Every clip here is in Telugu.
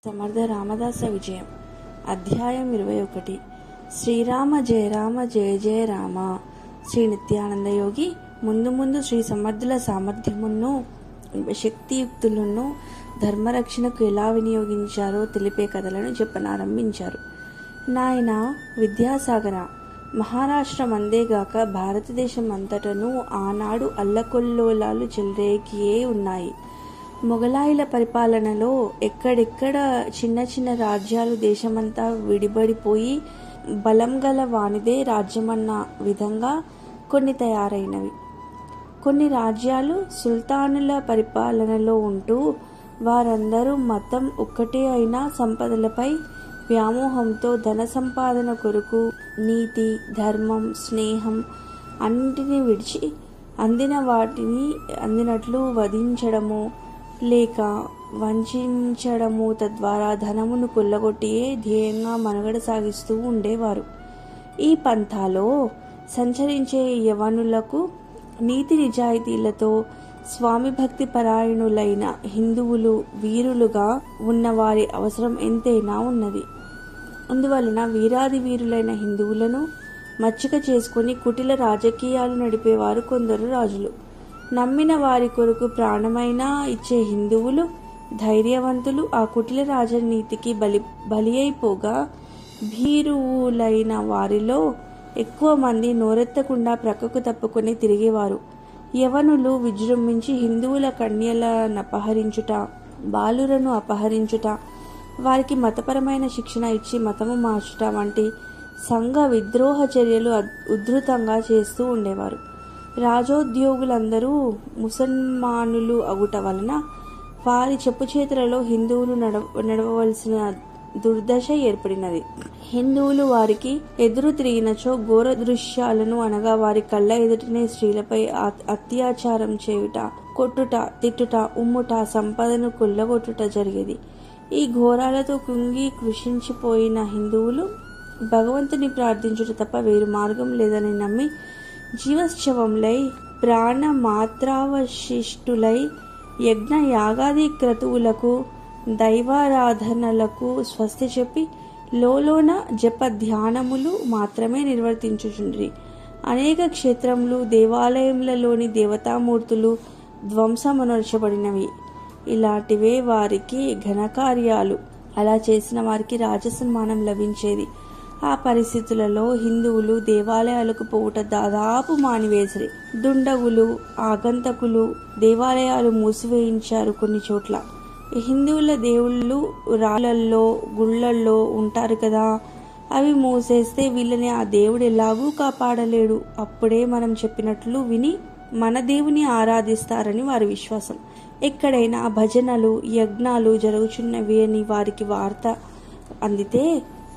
సమర్థ రామదాస విజయం. అధ్యాయం 21. శ్రీరామ జయ రామ జయ జయ రామ. శ్రీ నిత్యానంద యోగి ముందు ముందు శ్రీ సమర్థుల సామర్థ్యమును శక్తియుక్తులను ధర్మరక్షణకు ఎలా వినియోగించారో తెలిపే కథలను చెప్పనారంభించారు. నాయన విద్యాసాగర, మహారాష్ట్రం అందేగాక భారతదేశం అంతటను ఆనాడు అల్లకొల్లోలాలు చెలరేగియే ఉన్నాయి. మొఘలాయుల పరిపాలనలో ఎక్కడెక్కడ చిన్న చిన్న రాజ్యాలు దేశమంతా విడిబడిపోయి బలం గల వానిదే రాజ్యమన్న విధంగా కొన్ని తయారైనవి. కొన్ని రాజ్యాలు సుల్తానుల పరిపాలనలో ఉంటూ వారందరూ మతం ఒక్కటే అయినా సంపదలపై వ్యామోహంతో ధన సంపాదన కొరకు నీతి, ధర్మం, స్నేహం అన్నిటినీ విడిచి అందిన వాటిని అందినట్లు వధించడము లేక వంచడము, తద్వారా ధనమును కొల్లగొట్టియే ధ్యేయంగా మనుగడ సాగిస్తూ ఉండేవారు. ఈ పంథాలో సంచరించే యవనులకు నీతి నిజాయితీలతో స్వామి భక్తి పరాయణులైన హిందువులు వీరులుగా ఉన్నవారి అవసరం ఎంతైనా ఉన్నది. అందువలన వీరాది వీరులైన హిందువులను మచ్చిక చేసుకుని కుటిల రాజకీయాలు నడిపేవారు కొందరు రాజులు. నమ్మిన వారి కొరకు ప్రాణమైనా ఇచ్చే హిందువులు ధైర్యవంతులు ఆ కుటిల రాజనీతికి బలి అయిపోగా భీరువులైన వారిలో ఎక్కువ మంది నోరెత్తకుండా ప్రక్కకు తప్పుకొని తిరిగేవారు. యవనులు విజృంభించి హిందువుల కన్యలను అపహరించుట, బాలురను అపహరించుట, వారికి మతపరమైన శిక్షణ ఇచ్చి మతము మార్చుట వంటి సంఘ విద్రోహ చర్యలు ఉధృతంగా చేస్తూ ఉండేవారు. రాజోద్యోగులందరూ ముసల్మానులు అగుట వలన వారి చెప్పు చేతులలో హిందువులు నడవవలసిన దుర్దశ ఏర్పడినది. హిందువులు వారికి ఎదురు తిరిగినచో ఘోర దృశ్యాలను అనగా వారి కళ్ళ ఎదుటనే స్త్రీలపై అత్యాచారం చేయుట, కొట్టుట, తిట్టుట, ఉమ్ముట, సంపదను కొల్లగొట్టుట జరిగేది. ఈ ఘోరాలతో కృంగి కృషించిపోయిన హిందువులు భగవంతుని ప్రార్థించుట తప్ప వేరు మార్గం లేదని నమ్మి జీవశ్చవంలై ప్రాణమాత్రావశిష్టులై యజ్ఞ యాగాది క్రతువులకు దైవారాధనలకు స్వస్తి చెప్పి లోలోన జప ధ్యానములు మాత్రమే నిర్వర్తించుచుండ్రి. అనేక క్షేత్రములు దేవాలయములలోని దేవతామూర్తులు ధ్వంసమనర్చబడినవి. ఇలాంటివే వారికి ఘనకార్యాలు. అలా చేసిన వారికి రాజసన్మానం లభించేది. ఆ పరిస్థితులలో హిందువులు దేవాలయాలకు పోవుట దాదాపు మానివేసిరి. దుండగులు, ఆగంతకులు దేవాలయాలు మూసివేయించారు. కొన్ని చోట్ల హిందువుల దేవుళ్ళు రాళ్లల్లో, గుళ్ళల్లో ఉంటారు కదా, అవి మూసేస్తే వీళ్ళని ఆ దేవుడు ఎలాగూ కాపాడలేడు. అప్పుడే మనం చెప్పినట్లు విని మన దేవుని ఆరాధిస్తారని వారి విశ్వాసం. ఎక్కడైనా భజనలు, యజ్ఞాలు జరుగుచున్నవి అని వారికి వార్త అందితే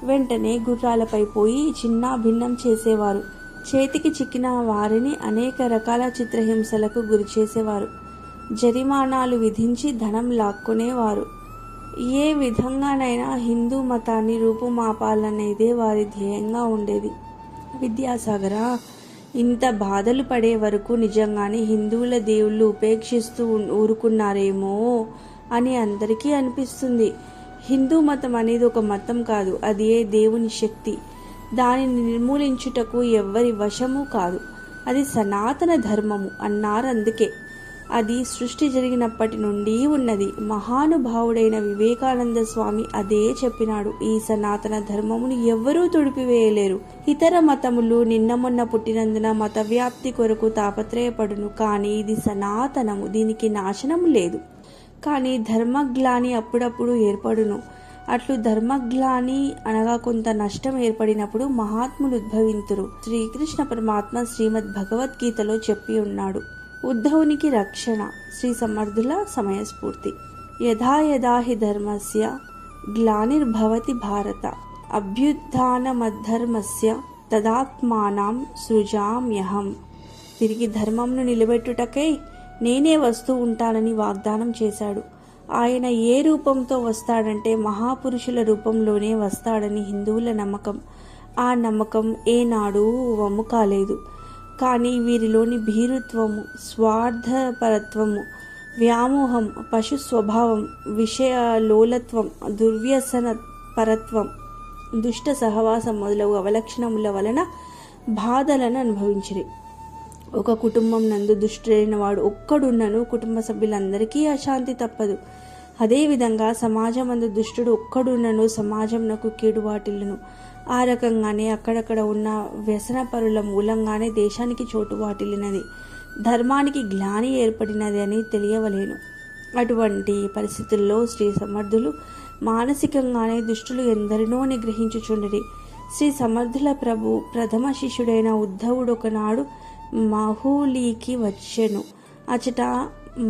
వెంటనే గుర్రాలపై పోయి చిన్న భిన్నం చేసేవారు. చేతికి చిక్కిన వారిని అనేక రకాల చిత్రహింసలకు గురి చేసేవారు. జరిమానాలు విధించి ధనం లాక్కునేవారు. ఏ విధంగానైనా హిందూ మతాన్ని రూపుమాపాలనేదే వారి ధ్యేయంగా ఉండేది. విద్యాసాగర, ఇంత బాధలు పడే వరకు నిజంగానే హిందువుల దేవుళ్ళు ఉపేక్షిస్తూ ఊరుకున్నారేమో అని అందరికీ అనిపిస్తుంది. హిందూ మతం అనేది ఒక మతం కాదు, అది ఏ దేవుని శక్తి. దానిని నిర్మూలించుటకు ఎవ్వరి వశము కాదు. అది సనాతన ధర్మము అన్నారు. అందుకే అది సృష్టి జరిగినప్పటి నుండి ఉన్నది. మహానుభావుడైన వివేకానంద స్వామి అదే చెప్పినాడు. ఈ సనాతన ధర్మమును ఎవ్వరూ తుడిపివేయలేరు. ఇతర మతములు నిన్న మొన్న పుట్టినందున మత వ్యాప్తి కొరకు తాపత్రయపడును, కానీ ఇది సనాతనము, దీనికి నాశనము లేదు. కానీ ధర్మగ్లాని అప్పుడప్పుడు ఏర్పడును. అట్లు ధర్మగ్లాని అనగా కొంత నష్టం ఏర్పడినప్పుడు మహాత్ములు ఉద్భవింతురు. శ్రీకృష్ణ పరమాత్మ శ్రీమద్ భగవద్గీతలో చెప్పి ఉన్నాడు. ఉద్ధవునికి రక్షణ. శ్రీ సమర్థుల సమయస్ఫూర్తి. యథా యథా హి ధర్మస్య గ్లానిర్భవతి భారత అభ్యుత్థానమద్ధర్మస్య తదాత్మానం సృజామ్యహం. తిరిగి ధర్మంను నిలబెట్టుటకై నేనే వస్తూ ఉంటానని వాగ్దానం చేశాడు. ఆయన ఏ రూపంతో వస్తాడంటే మహాపురుషుల రూపంలోనే వస్తాడని హిందువుల నమ్మకం. ఆ నమ్మకం ఏనాడు వమ్ము కాలేదు. కానీ వీరిలోని భీరుత్వము, స్వార్థపరత్వము, వ్యామోహం, పశు స్వభావం, విషయలోలత్వం, దుర్వ్యసన పరత్వం, దుష్ట సహవాసం మొదలగు అవలక్షణముల వలన బాధలను అనుభవించిరి. ఒక కుటుంబం నందు దుష్టుడైన వాడు ఒక్కడున్నను కుటుంబ సభ్యులందరికీ అశాంతి తప్పదు. అదేవిధంగా సమాజమందు దుష్టుడు ఒక్కడున్నను సమాజంనకు కీడు వాటిల్లును. ఆ రకంగానే అక్కడక్కడ ఉన్న వ్యసన పరుల మూలంగానే దేశానికి చోటు వాటిల్లినది, ధర్మానికి గ్లాని ఏర్పడినది అని తెలియవలేను. అటువంటి పరిస్థితుల్లో శ్రీ సమర్థులు మానసికంగానే దుష్టులు ఎందరినో నిగ్రహించుచుండిరి. శ్రీ సమర్థుల ప్రథమ శిష్యుడైన ఉద్ధవుడు ఒకనాడు మహూలీకి వచ్చెను. అచట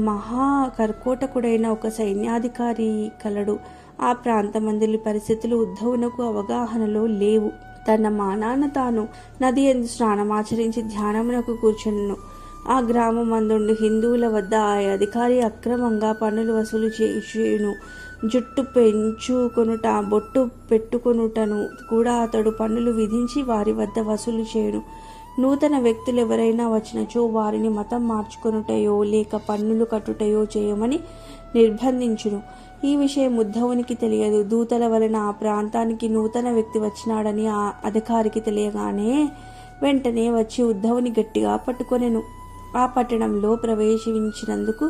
మహాకర్కోటకుడైన ఒక సైన్యాధికారి కలడు. ఆ ప్రాంతమందలి పరిస్థితులు ఉద్ధవునకు అవగాహనలో లేవు. తన మానాన తాను నది యందు స్నానమాచరించి ధ్యానమునకు కూర్చును. ఆ గ్రామమందుండి హిందువుల వద్ద ఆ అధికారి అక్రమంగా పన్నులు వసూలు చేయును. జుట్టు పెంచుకొనుట, బొట్టు పెట్టుకొనుటను కూడా అతడు పన్నులు విధించి వారి వద్ద వసూలు చేయును. నూతన వ్యక్తులు ఎవరైనా వచ్చినచో వారిని మతం మార్చుకొనుటయో లేక పన్నులు కట్టుటయో చేయమని నిర్బంధించును. ఈ విషయం ఉద్ధవునికి తెలియదు. దూతల వలన ఆ ప్రాంతానికి నూతన వ్యక్తి వచ్చినాడని ఆ అధికారికి తెలియగానే వెంటనే వచ్చి ఉద్ధవుని గట్టిగా పట్టుకొనెను. ఆ పట్టణంలో ప్రవేశించినందుకు,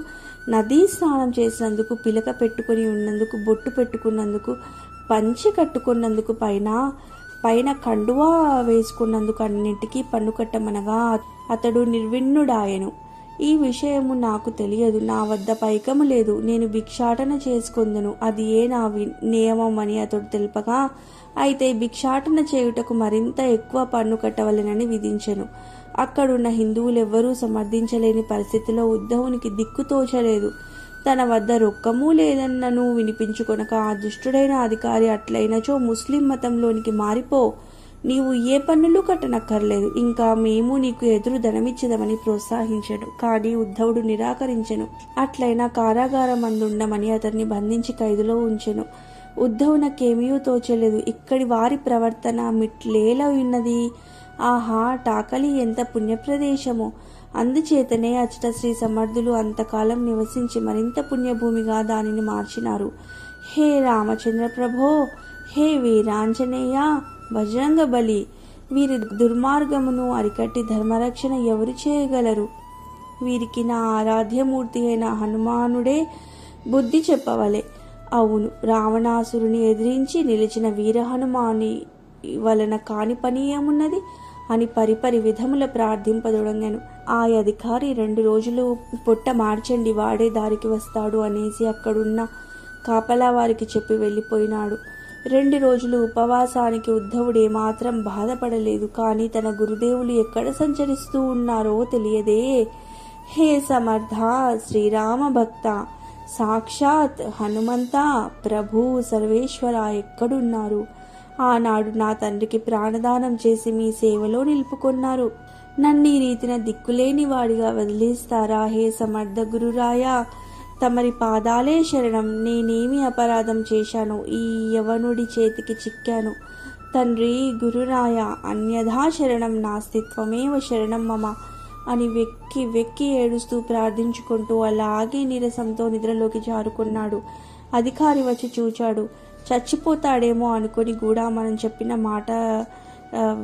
నదీ స్నానం చేసినందుకు, పిలక పెట్టుకుని ఉన్నందుకు, బొట్టు పెట్టుకున్నందుకు, పంచె కట్టుకున్నందుకు, పైన కండువా వేసుకున్నందుకు అన్నింటికీ పన్ను కట్టమనగా అతడు నిర్విణ్ణుడాయెను. ఈ విషయము నాకు తెలియదు, నా వద్ద పైకము లేదు, నేను భిక్షాటన చేసుకొందును, అది నా నియమం అని అతడు తెలుపగా, అయితే భిక్షాటన చేయుటకు మరింత ఎక్కువ పన్ను కట్టవలెనని విధించెను. అక్కడున్న హిందువులెవ్వరూ సమర్థించలేని పరిస్థితిలో ఉద్ధవునికి దిక్కుతోచలేదు. తన వద్ద రొక్కమూ లేదన్నను వినిపించుకొనక ఆ దుష్టుడైన అధికారి అట్లయినచో ముస్లిం మతంలోనికి మారిపో, నీవు ఏ పన్నులు కట్టనక్కర్లేదు, ఇంకా మేము నీకు ఎదురు ధనమిచ్చదమని ప్రోత్సహించెను. కానీ ఉద్ధవుడు నిరాకరించెను. అట్లయినా కారాగారమందుండమని అతన్ని బంధించి ఖైదులో ఉంచెను. ఉద్ధవునకేమీ తోచలేదు. ఇక్కడి వారి ప్రవర్తన మిట్లేలా ఉన్నది. ఆహా, టాకలి ఎంత పుణ్యప్రదేశము! అందుచేతనే అచట శ్రీ సమర్థులు అంతకాలం నివసించి మరింత పుణ్యభూమిగా దానిని మార్చినారు. హే రామచంద్ర ప్రభో, హే వీరాంజనేయ, బజరంగ బలి, వీరి దుర్మార్గమును అరికట్టి ధర్మరక్షణ ఎవరు చేయగలరు? వీరికి నా ఆరాధ్యమూర్తి అయిన హనుమానుడే బుద్ధి చెప్పవలే. అవును, రావణాసురుని ఎదిరించి నిలిచిన వీర హనుమాని వలన కాని పని ఏమున్నది అని పరిపరి విధముల ప్రార్థింపదొడంగెను. ఆ అధికారి 2 రోజులు పొట్ట మార్చండి, వాడే దారికి వస్తాడు అనేసి అక్కడున్న కాపలా వారికి చెప్పి వెళ్ళిపోయినాడు. 2 రోజులు ఉపవాసానికి ఉద్ధవుడు ఏమాత్రం బాధపడలేదు. కానీ తన గురుదేవులు ఎక్కడ సంచరిస్తూ ఉన్నారో తెలియదే. హే సమర్థ శ్రీరామ భక్త, సాక్షాత్ హనుమంత ప్రభు సర్వేశ్వర ఎక్కడున్నారు? ఆనాడు నా తండ్రికి ప్రాణదానం చేసి మీ సేవలో నిలుపుకొన్నారు. నన్ను ఈ రీతిన దిక్కులేని వాడిగా వదిలేస్తారా? హే సమర్థ గురురాయ, తమరి పాదాలే శరణం. నేనేమి అపరాధం చేశాను? ఈ యవనుడి చేతికి చిక్కాను. తండ్రి గురురాయ, అన్యథా శరణం నాస్తిత్వమేవ శరణం మమ అని వెక్కి వెక్కి ఏడుస్తూ ప్రార్థించుకుంటూ అలాగే నీరసంతో నిద్రలోకి జారుకున్నాడు. అధికారి వచ్చి చూచాడు. చచ్చిపోతాడేమో అనుకుని కూడా మనం చెప్పిన మాట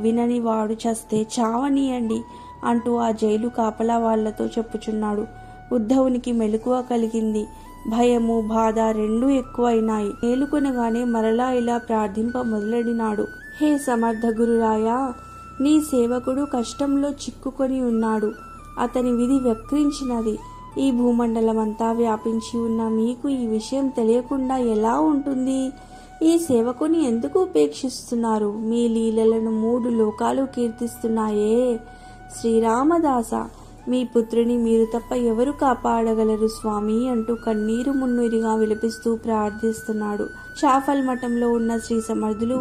వినని వాడు చస్తే చావనీయండి అంటూ ఆ జైలు కాపలా వాళ్లతో చెప్పుచున్నాడు. ఉద్ధవునికి మెలకువ కలిగింది. భయము, బాధ రెండూ ఎక్కువైనాయి. మేలుకొనగానే మరలా ఇలా ప్రార్థింప మొదలెడినాడు. హే సమర్థ గురురాయ, నీ సేవకుడు కష్టంలో చిక్కుకొని ఉన్నాడు. అతని విధి వక్రించినది. ఈ భూమండలమంతా వ్యాపించి ఉన్న మీకు ఈ విషయం తెలియకుండా ఎలా ఉంటుంది? ఈ సేవకుని ఎందుకు ఉపేక్షిస్తున్నారు? మీ లీలలను 3 లోకాలు కీర్తిస్తున్నాయే. శ్రీరామదాస, మీ పుత్రుని మీరు తప్ప ఎవరు కాపాడగలరు స్వామి అంటూ కన్నీరు మున్నీరుగా విలపిస్తూ ప్రార్థిస్తున్నాడు. చాఫల్ మఠంలో ఉన్న శ్రీ సమర్థులు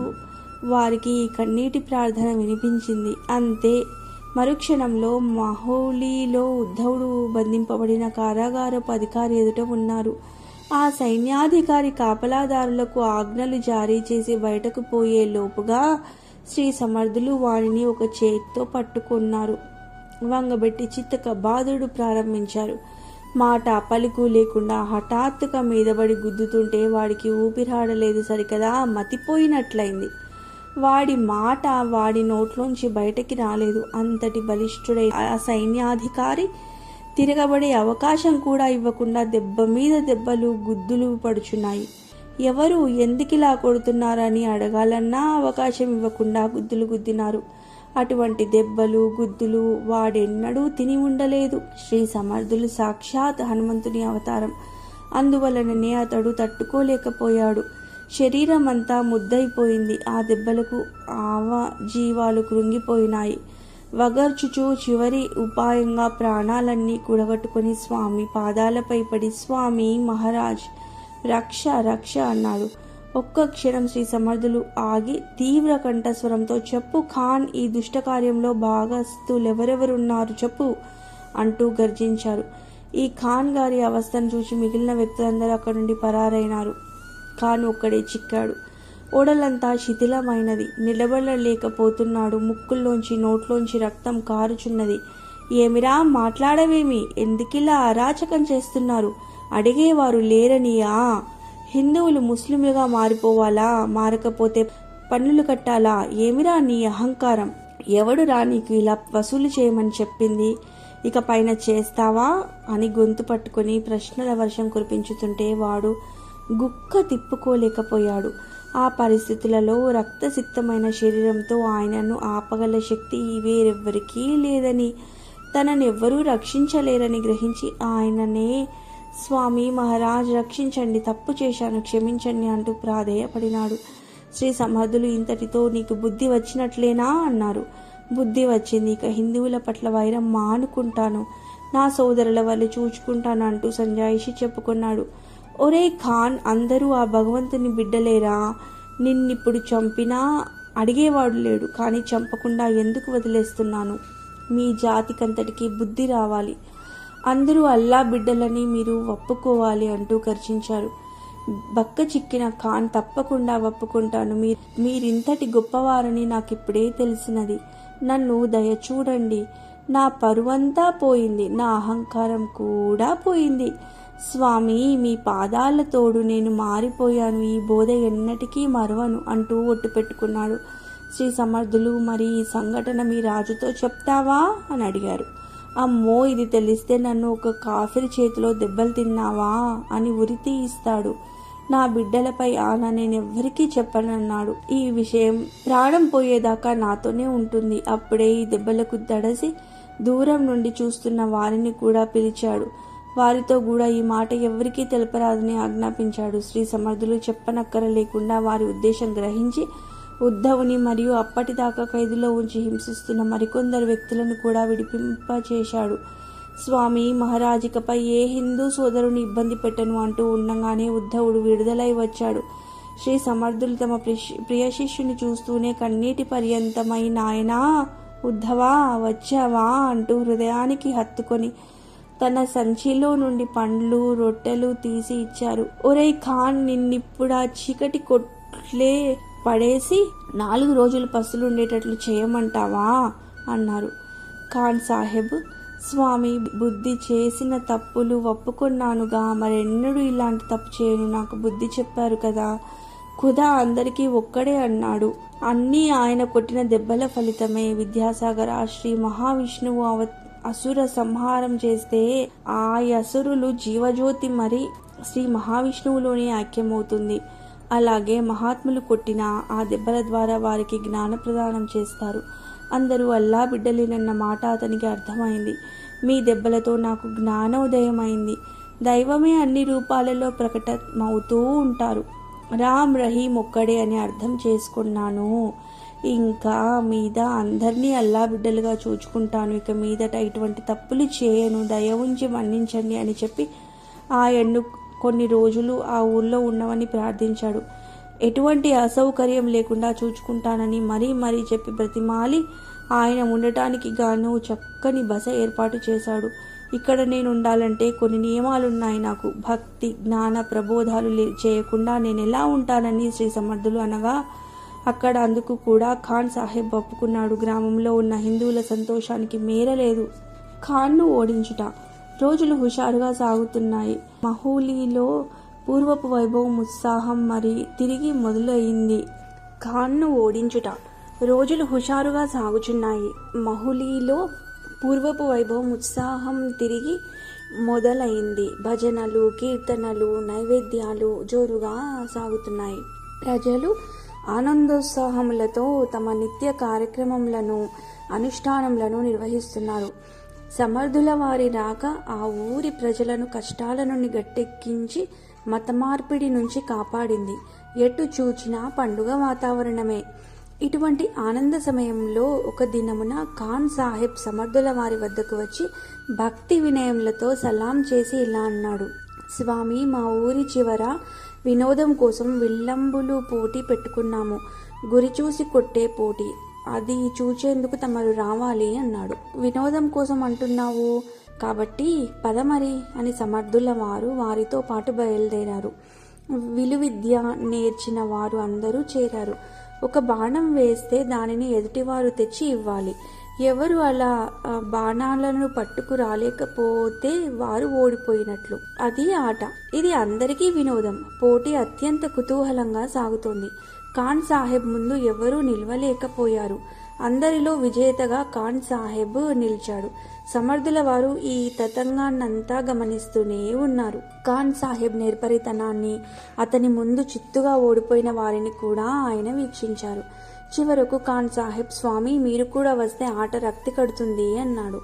వారికి ఈ కన్నీటి ప్రార్థన వినిపించింది. అంతే, మరుక్షణంలో మహౌలీలో ఉద్ధవుడు బంధింపబడిన కారాగారపు అధికారి ఎదుట ఉన్నారు. ఆ సైన్యాధికారి కాపలాదారులకు ఆజ్ఞలు జారీ చేసి బయటకు పోయే లోపుగా శ్రీ సమర్థులు వారిని ఒక చేత్తో పట్టుకున్నారు. వంగబెట్టి చిత్తక బాదుడు ప్రారంభించారు. మాట పలుకు లేకుండా హఠాత్తుగా మీదబడి గుద్దుతుంటే వాడికి ఊపిరాడలేదు సరికదా, మతిపోయినట్లయింది. వాడి మాట వాడి నోట్లోంచి బయటకి రాలేదు. అంతటి బలిష్ఠుడై ఆ సైన్యాధికారి తిరగబడే అవకాశం కూడా ఇవ్వకుండా దెబ్బ మీద దెబ్బలు గుద్దులు పడుచున్నాయి. ఎవరు ఎందుకిలా కొడుతున్నారని అడగాలన్నా అవకాశం ఇవ్వకుండా గుద్దులు గుద్దినారు. అటువంటి దెబ్బలు గుద్దులు వాడెన్నడూ తిని ఉండలేదు. శ్రీ సమర్థులు సాక్షాత్ హనుమంతుని అవతారం. అందువలననే అతడు తట్టుకోలేకపోయాడు. శరీరం అంతా ముద్దయిపోయింది. ఆ దెబ్బలకు జీవాలు కృంగిపోయినాయి. వగర్చుచూ చివరి ఉపాయంగా ప్రాణాలన్నీ కూడగట్టుకుని స్వామి పాదాలపై పడి, స్వామి మహారాజ్ రక్ష రక్ష అన్నాడు. ఒక్క క్షణం శ్రీ సమర్థులు ఆగి తీవ్ర కంఠస్వరంతో, చెప్పు ఖాన్, ఈ దుష్టకార్యంలో భాగస్థులెవరెవరున్నారు చెప్పు అంటూ గర్జించారు. ఈ ఖాన్ గారి అవస్థను చూసి మిగిలిన వ్యక్తులందరూ అక్కడి నుండి పరారైనారు. ఖాన్ ఒక్కడే చిక్కాడు. ఓడలంతా శిథిలమైనది. నిలబడలేకపోతున్నాడు. ముక్కుల్లోంచి నోట్లోంచి రక్తం కారుచున్నది. ఏమిరా, మాట్లాడవేమి? ఎందుకిలా అరాచకం చేస్తున్నారు? అడిగేవారు లేరనియా? హిందువులు ముస్లింలుగా మారిపోవాలా? మారకపోతే పన్నులు కట్టాలా? ఏమిరా నీ అహంకారం? ఎవడురా నీకు ఇలా వసూలు చేయమని చెప్పింది? ఇక పైన చేస్తావా అని గొంతు పట్టుకుని ప్రశ్నల వర్షం కురిపించుతుంటే వాడు గుక్క తిప్పుకోలేకపోయాడు. ఆ పరిస్థితులలో రక్తసిక్తమైన శరీరంతో ఆయనను ఆపగల శక్తి వేరెవ్వరికీ లేదని, తననెవ్వరూ రక్షించలేరని గ్రహించి ఆయననే, స్వామి మహారాజ్ రక్షించండి, తప్పు చేశాను, క్షమించండి అంటూ ప్రాధేయపడినాడు. శ్రీ సమర్థులు, ఇంతటితో నీకు బుద్ధి వచ్చినట్లేనా అన్నారు. బుద్ధి వచ్చింది. ఇక హిందువుల పట్ల వైరం మానుకుంటాను, నా సోదరుల వల్ల చూచుకుంటాను అంటూ సంజాయిషి చెప్పుకున్నాడు. ఒరే ఖాన్, అందరూ ఆ భగవంతుని బిడ్డలేరా? నిన్నిప్పుడు చంపినా అడిగేవాడు లేడు, కానీ చంపకుండా ఎందుకు వదిలేస్తున్నాను? మీ జాతికంతటికి బుద్ధి రావాలి. అందరూ అల్లా బిడ్డలని మీరు ఒప్పుకోవాలి అంటూ గర్జించారు. బక్క చిక్కిన ఖాన్, తప్పకుండా ఒప్పుకుంటాను. మీరింతటి గొప్పవారని నాకిప్పుడే తెలిసినది. నన్ను దయచూడండి. నా పరువంతా పోయింది, నా అహంకారం కూడా పోయింది. స్వామి, మీ పాదాల తోడు నేను మారిపోయాను. ఈ బోధ ఎన్నటికీ మరవను అంటూ ఒట్టు పెట్టుకున్నాడు. శ్రీ సమర్థులు, మరి ఈ సంఘటన మీ రాజుతో చెప్తావా అని అడిగారు. అమ్మో, ఇది తెలిస్తే నన్ను ఒక కాఫిర్ చేతిలో దెబ్బలు తిన్నావా అని ఉరి తీయిస్తాడు. నా బిడ్డలపై ఆన నేనెవ్వరికీ చెప్పనన్నాడు. ఈ విషయం ప్రాణం పోయేదాకా నాతోనే ఉంటుంది. అప్పుడే ఈ దెబ్బలకు దడసి దూరం నుండి చూస్తున్న వారిని కూడా పిలిచాడు. వారితో కూడా ఈ మాట ఎవరికీ తెలపరాదని ఆజ్ఞాపించాడు. శ్రీ సమర్థులు చెప్పనక్కర లేకుండా వారి ఉద్దేశం గ్రహించి ఉద్ధవుని మరియు అప్పటిదాకా ఖైదులో ఉంచి హింసిస్తున్న మరికొందరు వ్యక్తులను కూడా విడిపింపచేశాడు. స్వామి మహారాజికపై ఏ హిందూ సోదరుని ఇబ్బంది పెట్టను అంటూ ఉండగానే ఉద్ధవుడు విడుదలై వచ్చాడు. శ్రీ సమర్థులు తమ ప్రియ శిష్యుని చూస్తూనే కన్నీటి పర్యంతమై, నాయనా ఉద్ధవా వచ్చావా అంటూ హృదయానికి హత్తుకొని తన సంచిలో నుండి పండ్లు రొట్టెలు తీసి ఇచ్చారు. ఒరే ఖాన్, నిన్నిప్పుడా చీకటి కొట్లే పడేసి 4 రోజులు పస్తులుండేటట్లు చేయమంటావా అన్నారు. ఖాన్ సాహెబ్, స్వామి, బుద్ధి చేసిన తప్పులు ఒప్పుకున్నానుగా, మరెన్నడూ ఇలాంటి తప్పు చేయను. నాకు బుద్ధి చెప్పారు కదా. ఖుదా అందరికీ ఒక్కడే అన్నాడు. అన్నీ ఆయన కొట్టిన దెబ్బల ఫలితమే. విద్యాసాగర, శ్రీ మహావిష్ణువు అసుర సంహారం చేస్తే ఆ అసురులు జీవజ్యోతి మరి శ్రీ మహావిష్ణువులోనే ఐక్యమవుతుంది. అలాగే మహాత్ములు కొట్టిన ఆ దెబ్బల ద్వారా వారికి జ్ఞాన ప్రదానం చేస్తారు. అందరూ అల్లా బిడ్డలేనన్న మాట అతనికి అర్థమైంది. మీ దెబ్బలతో నాకు జ్ఞానోదయమైంది. దైవమే అన్ని రూపాలలో ప్రకటమవుతూ ఉంటారు. రామ్ రహీం ఒక్కడే అని అర్థం చేసుకున్నాను. ఇంకా మీద అందరినీ అల్లా బిడ్డలుగా చూచుకుంటాను. ఇక మీదట ఇటువంటి తప్పులు చేయను, దయ ఉంచి మన్నించండి అని చెప్పి ఆయన్ను కొన్ని రోజులు ఆ ఊర్లో ఉండవని ప్రార్థించాడు. ఎటువంటి అసౌకర్యం లేకుండా చూచుకుంటానని మరీ చెప్పి బ్రతిమాలి ఆయన ఉండటానికి గాను చక్కని బస ఏర్పాటు చేశాడు. ఇక్కడ నేను ఉండాలంటే కొన్ని నియమాలున్నాయి. నాకు భక్తి జ్ఞాన ప్రబోధాలు చేయకుండా నేను ఎలా ఉంటానని శ్రీ సమర్థులు అనగా, అక్కడ అందుకు కూడా ఖాన్ సాహెబ్ ఒప్పుకున్నాడు. గ్రామంలో ఉన్న హిందువుల సంతోషానికి మేరలేదు. ఖాన్ను ఓడించుట. రోజులు హుషారుగా సాగుతున్నాయి. మహూలీలో పూర్వపు వైభవం ఉత్సాహం మరి తిరిగి మొదలయింది. ఖాన్ను ఓడించుట. రోజులు హుషారుగా సాగుచున్నాయి. మహూలీలో పూర్వపు వైభవం ఉత్సాహం తిరిగి మొదలైంది. భజనలు, కీర్తనలు, నైవేద్యాలు జోరుగా సాగుతున్నాయి. ప్రజలు ఆనందోత్సాహములతో తమ నిత్య కార్యక్రమములను, అనుష్ఠానములను నిర్వహిస్తున్నారు. సమర్థుల వారి రాక ఆ ఊరి ప్రజలను కష్టాల నుండి గట్టెక్కించి మతమార్పిడి నుంచి కాపాడింది. ఎటు చూచినా పండుగ వాతావరణమే. ఇటువంటి ఆనంద సమయంలో ఒక దినమున ఖాన్ సాహెబ్ సమర్థుల వారి వద్దకు వచ్చి భక్తి వినయములతో సలాం చేసి ఇలా అన్నాడు: స్వామి, మా ఊరి చివర వినోదం కోసం విల్లంబులు పోటీ పెట్టుకున్నాము. గురి చూసి కొట్టే పోటీ. అది చూచేందుకు తమరు రావాలి అన్నాడు. వినోదం కోసం అంటున్నావు కాబట్టి పదమరి అని సమర్థుల వారు వారితో పాటు బయలుదేరారు. విలువిద్య నేర్చిన వారు అందరూ చేరారు. ఒక బాణం వేస్తే దానిని ఎదుటివారు తెచ్చి ఇవ్వాలి. ఎవరు అలా బాణాలను పట్టుకు రాలేకపోతే వారు ఓడిపోయినట్లు. అది ఆట. ఇది అందరికీ వినోదం. పోటీ అత్యంత కుతూహలంగా సాగుతోంది. ఖాన్ సాహెబ్ ముందు ఎవరూ నిలవలేకపోయారు. అందరిలో విజేతగా ఖాన్ సాహెబ్ నిలిచాడు. సమర్థుల వారు ఈ తతంగాన్నంతా గమనిస్తూనే ఉన్నారు. ఖాన్ సాహెబ్ నేర్పరితనాన్ని, అతని ముందు చిత్తుగా ఓడిపోయిన వారిని కూడా ఆయన వీక్షించారు. చివరకు ఖాన్ సాహెబ్, స్వామి, మీరు కూడా వస్తే ఆట రక్తి కడుతుంది అన్నాడు.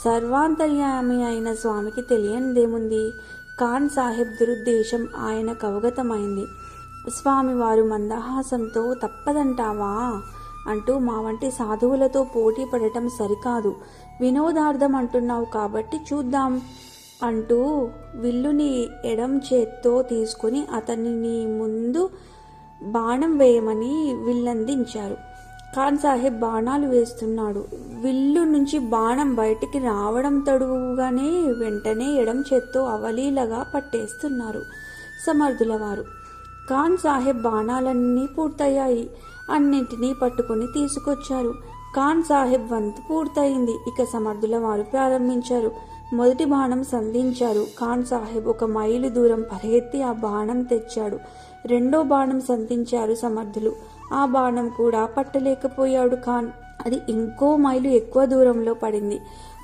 సర్వాంతర్యామి అయిన స్వామికి తెలియనిదేముంది? ఖాన్ సాహెబ్ దురుద్దేశం ఆయనకు అవగతమైంది. స్వామివారు మందహాసంతో, తప్పదంటావా అంటూ, మా వంటి సాధువులతో పోటీ పడటం సరికాదు. వినోదార్థం అంటున్నావు కాబట్టి చూద్దాం అంటూ విల్లుని ఎడం చేత్తో తీసుకుని అతనిని ముందు బాణం వేయమని విల్లందించారు. ఖాన్ సాహెబ్ బాణాలు వేస్తున్నాడు. విల్లు నుంచి బాణం బయటికి రావడం తడువుగానే వెంటనే ఎడం చేత్తో అవలీలగా పట్టేస్తున్నారు సమర్థుల వారు. ఖాన్ సాహెబ్ బాణాలన్నీ పూర్తయ్యాయి. అన్నింటినీ పట్టుకుని తీసుకొచ్చారు. ఖాన్ సాహెబ్ వంతు పూర్తయింది. ఇక సమర్థుల వారు ప్రారంభించారు. మొదటి బాణం సంధించారు. ఖాన్ సాహెబ్ 1 మైలు దూరం పరిగెత్తి ఆ బాణం తెచ్చాడు. రెండో బాణం సంధించారు సమర్థులు. ఆ బాణం కూడా పట్టలేకపోయాడు ఖాన్. అది ఇంకో మైలు ఎక్కువ దూరంలో పడింది.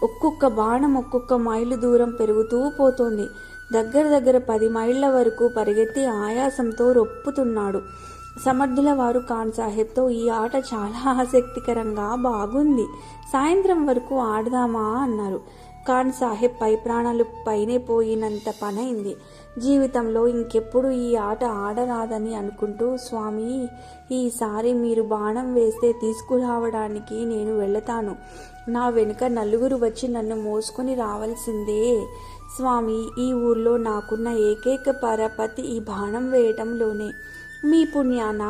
ఒక్కొక్క బాణం ఒక్కొక్క మైలు దూరం పెరుగుతూ పోతోంది. దగ్గర 10 మైళ్ళ వరకు పరిగెత్తి ఆయాసంతో రొప్పుతున్నాడు. సమర్థుల వారు ఖాన్ సాహెబ్తో, ఈ ఆట చాలా ఆసక్తికరంగా బాగుంది. సాయంత్రం వరకు ఆడదామా అన్నారు. ఖాన్ సాహెబ్ పై ప్రాణాలు పైనే పోయినంత పనైంది. జీవితంలో ఇంకెప్పుడు ఈ ఆట ఆడరాదని అనుకుంటూ, స్వామి, ఈసారి మీరు బాణం వేస్తే తీసుకురావడానికి నేను వెళతాను. నా వెనుక 4 వచ్చి నన్ను మోసుకుని రావాల్సిందే. స్వామి, ఈ ఊర్లో నాకున్న ఏకైక పరపతి ఈ బాణం వేయటంలోనే. మీ పుణ్యాన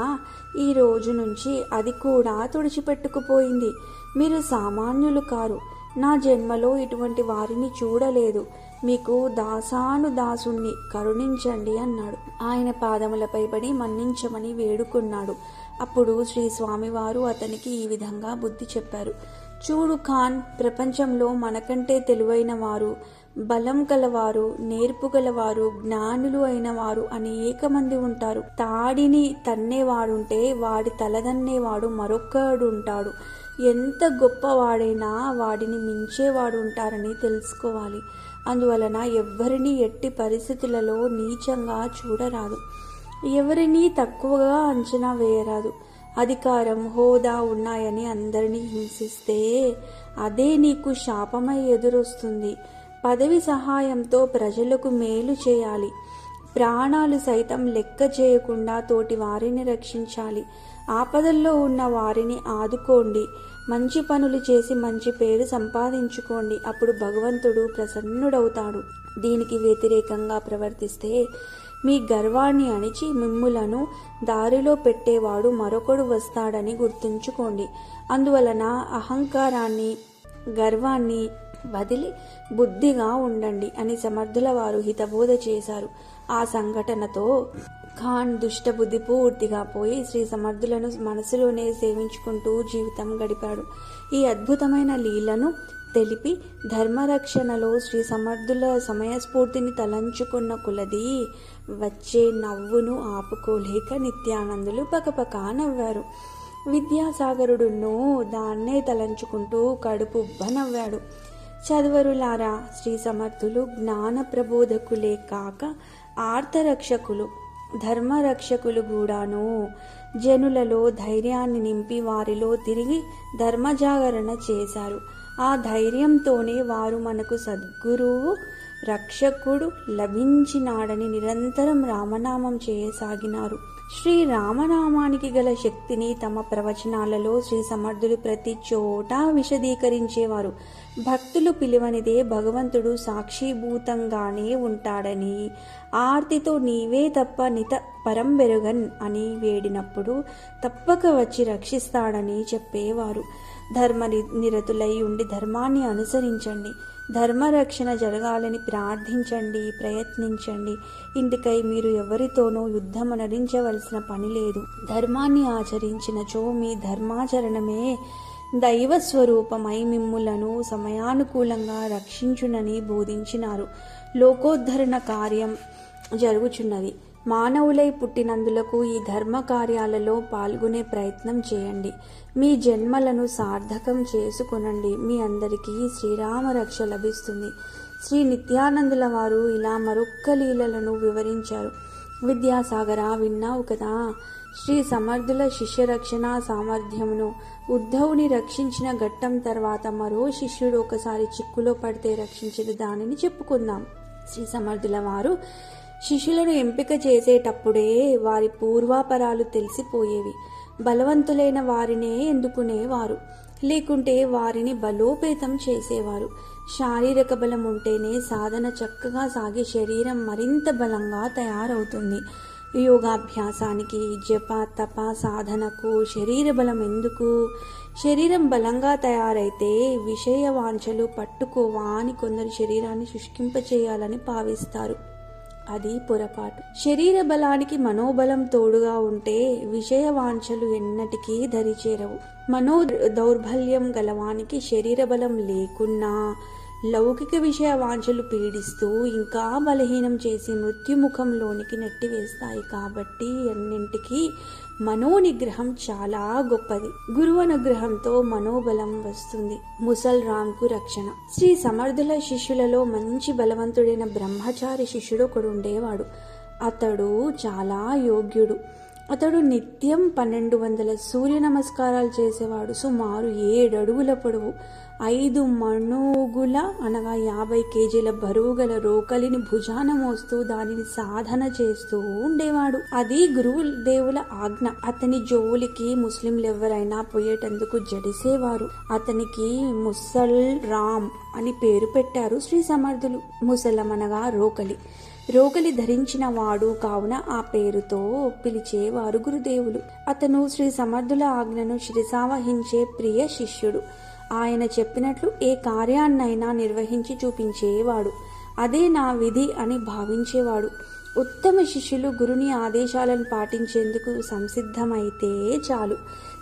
ఈ రోజు నుంచి అది కూడా తుడిచిపెట్టుకుపోయింది. మీరు సామాన్యులు కారు. నా జన్మలో ఇటువంటి వారిని చూడలేదు. మీకు దాసానుదాసుణ్ణి, కరుణించండి అన్నాడు. ఆయన పాదములపై పడి మన్నించమని వేడుకున్నాడు. అప్పుడు శ్రీ స్వామివారు అతనికి ఈ విధంగా బుద్ధి చెప్పారు. చూడు ఖాన్, ప్రపంచంలో మనకంటే తెలివైన వారు, బలం గలవారు, నేర్పు గలవారు, జ్ఞానులు అయిన వారు అనేక మంది ఉంటారు. తాడిని తన్నేవాడుంటే వాడి తలదన్నేవాడు మరొక్కడుంటాడు. ఎంత గొప్పవాడైనా వాడిని మించేవాడు ఉంటారని తెలుసుకోవాలి. అందువలన ఎవ్వరినీ ఎట్టి పరిస్థితులలో నీచంగా చూడరాదు. ఎవరినీ తక్కువగా అంచనా వేయరాదు. అధికారం, హోదా ఉన్నాయని అందరినీ హింసిస్తే అదే నీకు శాపమై ఎదురొస్తుంది. పదవి సహాయంతో ప్రజలకు మేలు చేయాలి. ప్రాణాలు సైతం లెక్క చేయకుండా తోటి వారిని రక్షించాలి. ఆపదల్లో ఉన్న వారిని ఆదుకోండి. మంచి పనులు చేసి మంచి పేరు సంపాదించుకోండి. అప్పుడు భగవంతుడు ప్రసన్నుడవుతాడు. దీనికి వ్యతిరేకంగా ప్రవర్తిస్తే మీ గర్వాన్ని అణిచి మిమ్ములను దారిలో పెట్టేవాడు మరొకడు వస్తాడని గుర్తుంచుకోండి. అందువలన అహంకారాన్ని, గర్వాన్ని వదిలి బుద్ధిగా ఉండండి అని సమర్థుల వారు హితబోధ చేశారు. ఆ సంఘటనతో ఖాన్ దుష్టబుద్ధి పూర్తిగా పోయి శ్రీ సమర్థులను మనసులోనే సేవించుకుంటూ జీవితం గడిపాడు. ఈ అద్భుతమైన లీలను తెలిపి ధర్మరక్షణలో శ్రీ సమర్థుల సమయస్ఫూర్తిని తలంచుకున్న కొలది వచ్చే నవ్వును ఆపుకోలేక నిత్యానందులు పకపకా నవ్వారు. విద్యాసాగరుడును దాన్నే తలంచుకుంటూ కడుపుబ్బ నవ్వాడు. చదువరులారా, శ్రీ సమర్థులు జ్ఞాన ప్రబోధకులే కాక ఆర్తరక్షకులు, ధర్మరక్షకులు కూడాను. జనులలో ధైర్యాన్ని నింపి వారిలో తిరిగి ధర్మజాగరణ చేశారు. ఆ ధైర్యంతోనే వారు మనకు సద్గురువు రక్షకుడు లభించినాడని నిరంతరం రామనామం చేయసాగినారు. శ్రీ రామనామానికి గల శక్తిని తమ ప్రవచనాలలో శ్రీ సమర్థులు ప్రతి చోట విశదీకరించేవారు. భక్తులు పిలువనిదే భగవంతుడు సాక్షిభూతంగానే ఉంటాడని, ఆర్తితో నీవే తప్ప నిత పరంబెరుగన్ అని వేడినప్పుడు తప్పక వచ్చి రక్షిస్తాడని చెప్పేవారు. ధర్మ నిరతులై ఉండి ధర్మాన్ని అనుసరించండి, ధర్మరక్షణ జరగాలని ప్రార్థించండి, ప్రయత్నించండి. ఇందుకై మీరు ఎవరితోనూ యుద్ధం నరించవలసిన పని లేదు. ధర్మాన్ని ఆచరించినచో మీ ధర్మాచరణమే దైవస్వరూపమై మిమ్ములను సమయానుకూలంగా రక్షించునని బోధించినారు. లోకోద్ధరణ కార్యం జరుగుచున్నది. మానవులై పుట్టినందులకు ఈ ధర్మ కార్యాలలో పాల్గొనే ప్రయత్నం చేయండి. మీ జన్మలను సార్థకం చేసుకొనండి. మీ అందరికీ శ్రీరామ రక్ష లభిస్తుంది. శ్రీ నిత్యానందుల వారు ఇలా మరొక్క లీలలను వివరించారు. విద్యాసాగర, విన్నావు కదా? శ్రీ సమర్థుల శిష్యరక్షణ సామర్థ్యమును. ఉద్ధవుని రక్షించిన ఘట్టం తర్వాత మరో శిష్యుడు ఒకసారి చిక్కులో పడితే రక్షించిన దానిని చెప్పుకుందాం. శ్రీ సమర్థుల వారు శిష్యులను ఎంపిక చేసేటప్పుడే వారి పూర్వాపరాలు తెలిసిపోయేవి. బలవంతులైన వారినే ఎన్నుకునేవారు, లేకుంటే వారిని బలోపేతం చేసేవారు. శారీరక బలం ఉంటేనే సాధన చక్కగా సాగి శరీరం మరింత బలంగా తయారవుతుంది. యోగాభ్యాసానికి, జప తప సాధనకు శరీర బలం ఎందుకు? శరీరం బలంగా తయారైతే విషయ వాంఛలు పట్టుకోవా అని కొందరు శరీరాన్ని శుష్కింపచేయాలని భావిస్తారు. అది పొరపాటు. శరీర బలానికి మనోబలం తోడుగా ఉంటే విషయ వాంఛలు ఎన్నటికీ దరిచేరవు. మనో దౌర్బల్యం గలవానికి శరీర బలం లేకున్నా లౌకిక విషయ వాంఛలు పీడిస్తూ ఇంకా బలహీనం చేసి మృత్యుముఖంలోనికి నెట్టివేస్తాయి. కాబట్టి అన్నింటికీ మనోనిగ్రహం చాలా గొప్పది. గురువు అనుగ్రహంతో మనోబలం వస్తుంది. ముసల్ రామ్కు రక్షణ. శ్రీ సమర్థుల శిష్యులలో మంచి బలవంతుడైన బ్రహ్మచారి శిష్యుడు ఒకడుండేవాడు. అతడు చాలా యోగ్యుడు. అతడు నిత్యం 1200 సూర్య నమస్కారాలు చేసేవాడు. సుమారు 7 అడుగుల పొడవు, 5 మణుగుల అనగా 50 కేజీల బరువు గల రోకలిని భుజాన మోస్తూ దానిని సాధన చేస్తూ ఉండేవాడు. అది గురుదేవుల ఆజ్ఞ. అతని జోలికి ముస్లింలెవరైనా పోయేటందుకు జడిసేవారు. అతనికి ముసల్ రామ్ అని పేరు పెట్టారు శ్రీ సమర్థులు. ముసలం అనగా రోకలి. రోకలి ధరించిన వాడు కావున ఆ పేరుతో పిలిచేవారు గురుదేవులు. అతను శ్రీ సమర్థుల ఆజ్ఞను శిరసావహించే ప్రియ శిష్యుడు. ఆయన చెప్పినట్లు ఏ కార్యాన్నైనా నిర్వహించి చూపించేవాడు. అదే నా విధి అని భావించేవాడు. ఉత్తమ శిష్యులు గురుని ఆదేశాలను పాటించేందుకు సంసిద్ధమైతే చాలు.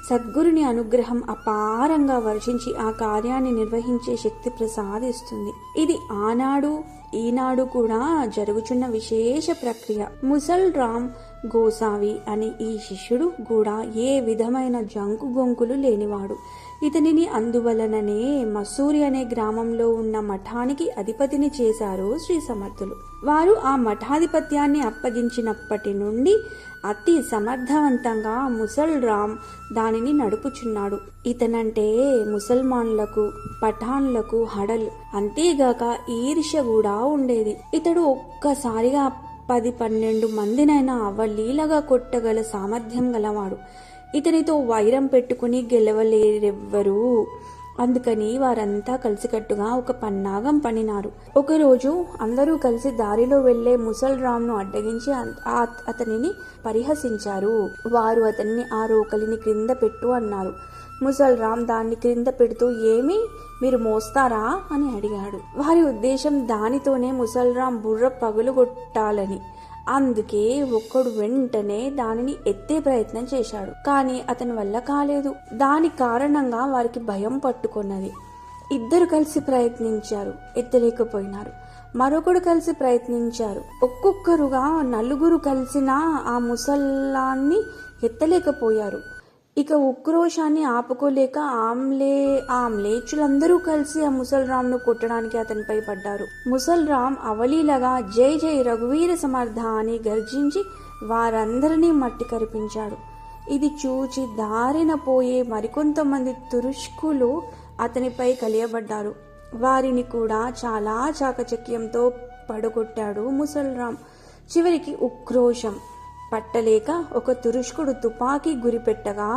సద్గురుని అనుగ్రహం అపారంగా వర్షించి ఆ కార్యాన్ని నిర్వహించే శక్తి ప్రసాదిస్తుంది. ఇది ఆనాడు ఈనాడు కూడా జరుగుచున్న విశేష ప్రక్రియ. ముసల్ రామ్ గోసావి అని ఈ శిష్యుడు కూడా ఏ విధమైన జంకు గొంకులు లేనివాడు. ఇతనిని అందువలననే మసూరి అనే గ్రామంలో ఉన్న మఠానికి అధిపతిని చేశారు శ్రీ సమర్థులు. వారు ఆ మఠాధిపత్యాన్ని అప్పగించినప్పటి నుండి అతి సమర్థవంతంగా ముసల్ రామ్ దానిని నడుపుచున్నాడు. ఇతనంటే ముసల్మాన్లకు, పఠాన్లకు హడల్, అంతేగాక ఈర్ష్య కూడా ఉండేది. ఇతడు ఒక్కసారిగా 10-12 మందినైనా అవలీలగా కొట్టగల సామర్థ్యం గలవాడు. ఇతనితో వైరం పెట్టుకుని గెలవలేరెవ్వరూ. అందుకని వారంతా కలిసికట్టుగా ఒక పన్నాగం పన్నినారు. ఒకరోజు అందరూ కలిసి దారిలో వెళ్లే ముసల్రాంను అడ్డగించి అతనిని పరిహసించారు. వారు అతన్ని ఆ రోకలిని క్రింద పెట్టు అన్నారు. ముసల్రాం దాన్ని క్రింద పెడుతూ, ఏమి మీరు మోస్తారా అని అడిగాడు. వారి ఉద్దేశం దానితోనే ముసల్రాం బుర్ర పగులుగొట్టాలని. అందుకే ఒక్కడు వెంటనే దానిని ఎత్తే ప్రయత్నం చేశాడు. కానీ అతని వల్ల కాలేదు. దాని కారణంగా వారికి భయం పట్టుకున్నది. ఇద్దరు కలిసి ప్రయత్నించారు, ఎత్తలేకపోయినారు. మరొకడు కలిసి ప్రయత్నించారు. ఒక్కొక్కరుగా నలుగురు కలిసిన ఆ ముసల్లాన్ని ఎత్తలేకపోయారు. ఇక ఉక్రోషాన్ని ఆపుకోలేక ఆమ్లేచులందరూ కలిసి ఆ ముసల్రాంను కొట్టడానికి అతనిపై పడ్డారు. ముసల్రాం అవలీలగా జై జై రఘువీర సమర్థ అని గర్జించి వారందరినీ మట్టి కరిపించాడు. ఇది చూచి దారిన పోయే మరికొంతమంది తురుష్కులు అతనిపై కలియబడ్డారు. వారిని కూడా చాలా చాకచక్యంతో పడగొట్టాడు ముసల్రాం. చివరికి ఉక్రోషం పట్టలేక ఒక తురుష్కుడు తుపాకీ గురిపెట్టగా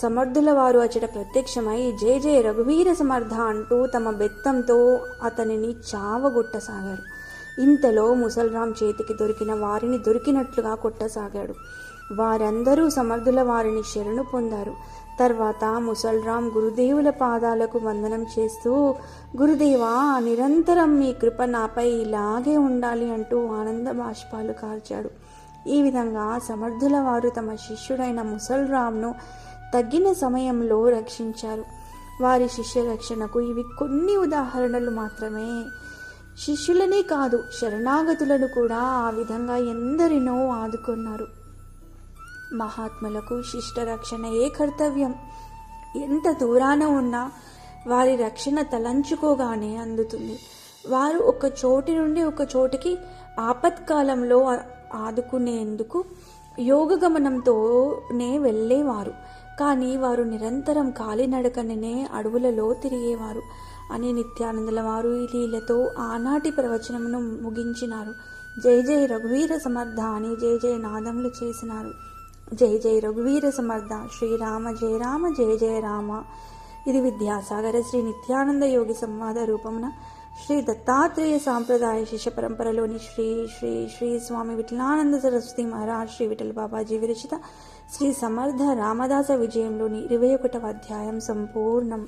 సమర్థుల వారు అచట ప్రత్యక్షమై జయ జయ రఘువీర సమర్థ అంటూ తమ బెత్తంతో అతనిని చావగొట్టసాగారు. ఇంతలో ముసల్రాం చేతికి దొరికిన వారిని దొరికినట్లుగా కొట్టసాగాడు. వారందరూ సమర్థుల వారిని శరణు పొందారు. తర్వాత ముసల్రాం గురుదేవుల పాదాలకు వందనం చేస్తూ, గురుదేవా, నిరంతరం మీ కృప నాపై ఇలాగే ఉండాలి అంటూ ఆనంద బాష్పాలు కార్చాడు. ఈ విధంగా సమర్థుల వారు తమ శిష్యుడైన ముసల్రాంను తగ్గిన సమయంలో రక్షించారు. వారి శిష్య రక్షణకు ఇవి కొన్ని ఉదాహరణలు మాత్రమే. శిష్యులనే కాదు, శరణాగతులను కూడా ఆ విధంగా ఎందరినో ఆదుకున్నారు. మహాత్ములకు శిష్ట రక్షణయే కర్తవ్యం. ఎంత దూరాన ఉన్నా వారి రక్షణ తలంచుకోగానే అందుతుంది. వారు ఒక చోటి నుండి ఒక చోటికి ఆపత్కాలంలో ఆదుకునేందుకు యోగగమనంతోనే వెళ్ళేవారు. కానీ వారు నిరంతరం కాలినడకనే అడవులలో తిరిగేవారు అని నిత్యానందుల వారు ఈ లీలతో ఆనాటి ప్రవచనమును ముగించినారు. జై జై రఘువీర సమర్థ అని జై జయ నాదములు చేసినారు. జై జై రఘువీర సమర్థ, శ్రీరామ జయ రామ జయ జయ రామ. ఇది విద్యాసాగర శ్రీ నిత్యానంద యోగి సంవాద రూపమున శ్రీ దత్తాత్రేయ సాంప్రదాయ శిష్య పరంపరలోని శ్రీ శ్రీ శ్రీ స్వామి విఠలానంద సరస్వతి మహారాజ్ శ్రీ విఠల బాబాజీ విరచిత శ్రీ సమర్థ రామదాస విజయంలోని 21వ అధ్యాయం సంపూర్ణం.